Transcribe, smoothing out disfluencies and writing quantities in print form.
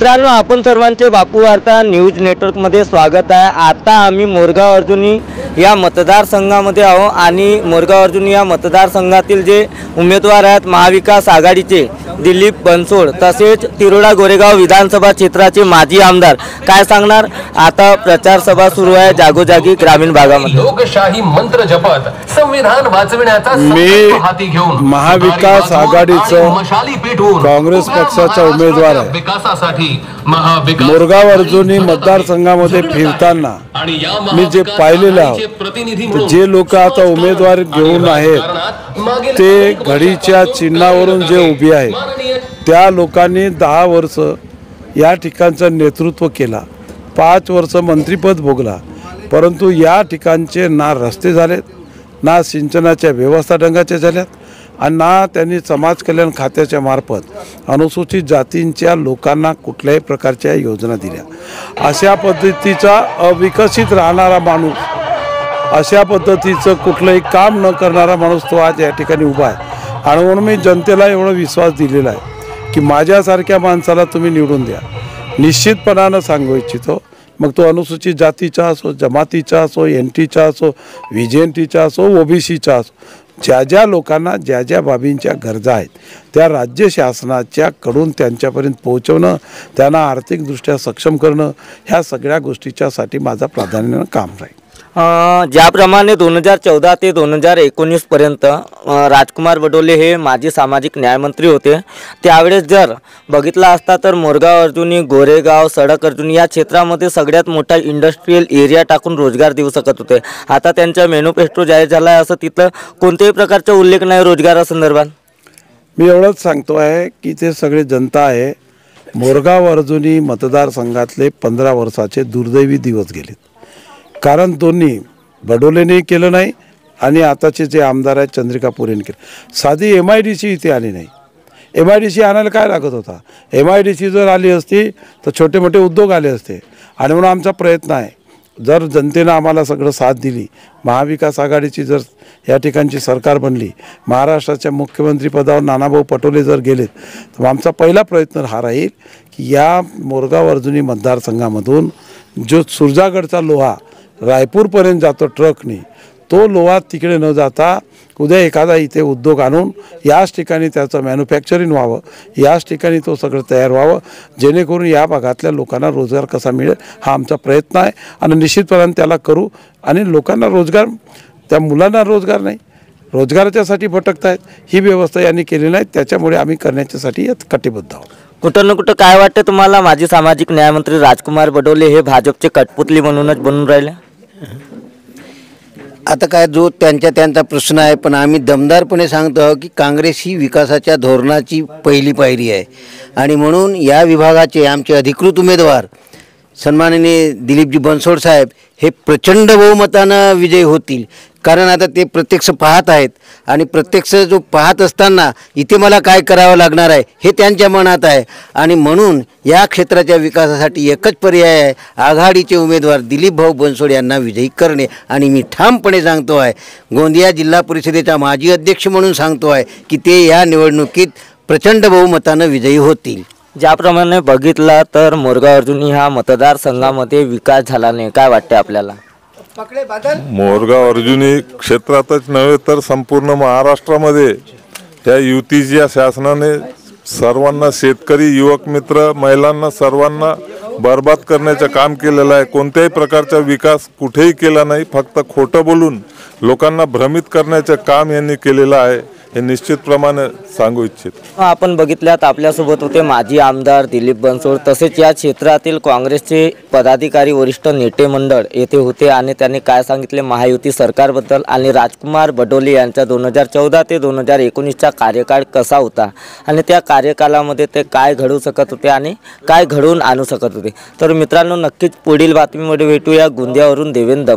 मित्रांनो, आपण सर्वांचे बापू वार्ता न्यूज नेटवर्कमध्ये स्वागत आहे। आता आम्ही मोरगाव अर्जुनी या मतदारसंघामध्ये आहोत आणि मोरगाव अर्जुनी या मतदारसंघातील जे उमेदवार आहेत महाविकास आघाडीचे दिलीप बनसोड तसेच तिरोडा गोरेगाव विधानसभा क्षेत्राचे माजी आमदार काय सांगणार। आता प्रचार सभा सुरू आहे जागोजागी ग्रामीण भागामध्ये। लोकशाही मंत्र जपत संविधान वाचविण्याचा संकल्प हाती घेऊन महाविकास आघाडीचा काँग्रेस पक्षाचा उमेदवार आहे। विकासासाठी मोरगाव अर्जुनी मतदारसंघामध्ये फिरताना मी जे पाहिलेले आहे जे लोक आता उमेदवार घेऊन आहेत ते घडीच्या चिन्हावरून जे उभे आहेत त्या लोकांनी 10 वर्ष या ठिकाणचं नेतृत्व केला, 5 वर्ष मंत्रिपद भोगला, परंतु या ठिकाणचे ना रस्ते झालेत, ना सिंचनाच्या व्यवस्था ढंगाच्या झाल्यात आणि ना त्यांनी समाज कल्याण खात्याच्या मार्फत अनुसूचित जातींच्या लोकांना कुठल्याही प्रकारच्या योजना दिल्या। अशा पद्धतीचा अविकसित राहणारा माणूस, अशा पद्धतीचं कुठलंही काम न करणारा माणूस तो आज या ठिकाणी उभा आहे। आणि म्हणून मी जनतेला एवढा विश्वास दिलेला आहे की माझ्यासारख्या माणसाला तुम्ही निवडून द्या। निश्चितपणानं सांगू इच्छितो, मग तो अनुसूचित जातीचा असो, जमातीचा असो, एनटीचा असो, व्हीजेएनटीचा असो, ओबीसीचा असो, ज्या ज्या लोकांना ज्या ज्या बाबींच्या गरजा आहेत त्या राज्य शासनाच्या कडून त्यांच्यापर्यंत पोहोचवणं, त्यांना आर्थिकदृष्ट्या सक्षम करणं, ह्या सगळ्या गोष्टीच्यासाठी माझा प्राधान्यानं काम राहील। ज्याप्रमाणे 2014 ते 2019 पर्यंत राजकुमार बडोले हे माजी सामाजिक न्यायमंत्री होते, त्यावेळेस जर बघितला असता तर मोरगाव अर्जुनी, गोरेगाव, सडक अर्जुनी या क्षेत्रामध्ये सगळ्यात मोठा इंडस्ट्रियल एरिया टाकून रोजगार देऊ शकत होते। आता त्यांचा मॅनिफेस्टो जाहीर झाला आहे, असं तिथं कोणत्याही प्रकारचा उल्लेख नाही रोजगारासंदर्भात। मी एवढंच सांगतो आहे की ते सगळे जनता आहे। मोरगाव अर्जुनी मतदारसंघातले 15 वर्षाचे दुर्दैवी दिवस गेलेत, कारण दोन्ही बडोलेने केलं नाही आणि आताचे जे आमदार आहेत चंद्रिका पोरेने केलं। साधी MIDC इथे आली नाही। MIDC आणायला काय लागत होता? MIDC जर आली असती तर छोटे मोठे उद्योग आले असते। आणि म्हणून आमचा प्रयत्न आहे, जर जनतेनं आम्हाला सगळं साथ दिली, महाविकास आघाडीची जर या ठिकाणची सरकार बनली, महाराष्ट्राच्या मुख्यमंत्री पदावर नानाभाऊ पटोले जर गेलेत, तर आमचा पहिला प्रयत्न हा राहील की या मोरगाव अर्जुनी मतदारसंघामधून जो सुरजागडचा लोहा रायपूरपर्यंत जातो ट्रकने, तो लोहा तिकडे न जाता उद्या एखादा इथे उद्योग आणून याच ठिकाणी त्याचं मॅन्युफॅक्चरिंग व्हावं, याच ठिकाणी तो सगळं तयार व्हावं, जेणेकरून या भागातल्या लोकांना रोजगार कसा मिळेल हा आमचा प्रयत्न आहे। आणि निश्चितपणे त्याला करू आणि लोकांना रोजगार, त्या मुलांना रोजगार नाही, रोजगाराच्यासाठी भटकत आहेत, ही व्यवस्था यांनी केली नाही, त्याच्यामुळे आम्ही करण्याच्यासाठी कटिबद्ध आहोत। कुठं ना कुठं काय वाटतं तुम्हाला, माजी सामाजिक न्यायमंत्री राजकुमार बडोले हे भाजपचे कठपुतली म्हणूनच बनून राहिले? आता काय जो त्यांचा प्रश्न आहे, पण आम्ही दमदारपणे सांगतो की काँग्रेस ही विकासाच्या धोरणाची पहिली पायरी आहे आणि म्हणून या विभागाचे आमचे अधिकृत उमेदवार सन्माननीय दिलीपजी बनसोड साहेब हे प्रचंड बहुमतानं विजयी होतील। कारण आता ते प्रत्यक्ष पाहत आहेत आणि प्रत्यक्ष जो पाहत असताना इथे मला काय करावं लागणार आहे हे त्यांच्या मनात आहे आणि म्हणून या क्षेत्राच्या विकासासाठी एकच पर्याय आहे, आघाडीचे उमेदवार दिलीप भाऊ बनसोड यांना विजयी करणे। आणि मी ठामपणे सांगतो आहे, गोंदिया जिल्हा परिषदेचा माजी अध्यक्ष म्हणून सांगतो आहे की ते या निवडणुकीत प्रचंड बहुमतानं विजयी होतील। ज्याप्रमाणे बघितलं तर मोरगाव अर्जुनी ह्या मतदारसंघामध्ये विकास झाला नाही, काय वाटते आपल्याला? मोरगाव अर्जुनी क्षेत्रातच नव्हे तर संपूर्ण महाराष्ट्रामध्ये त्या युतीच्या शासनाने सर्वांना, शेतकरी, युवक मित्र, महिलांना सर्वांना बर्बाद करण्याचं काम केलेलं आहे। कोणत्याही प्रकारचा विकास कुठेही केला नाही, फक्त खोटं बोलून लोकांना भ्रमित करण्याचं काम यांनी केलेलं आहे, हे निश्चितप्रमाणे सांगू इच्छित। आपण बघितल्यात आपल्यासोबत होते माजी आमदार दिलीप बनसोड, तसेच या क्षेत्रातील काँग्रेसचे पदाधिकारी, वरिष्ठ नेते मंडळ येथे होते आणि त्यांनी काय सांगितले महायुती सरकारबद्दल आणि राजकुमार बडोले यांचा 2014 ते 2019चा कार्यकाळ कसा होता आणि त्या कार्यकालामध्ये ते काय घडवू शकत होते आणि काय घडवून आणू शकत होते। तर मित्रांनो, नक्कीच पुढील बातमीमध्ये भेटूया। गोंदियावरून देवेंद्र।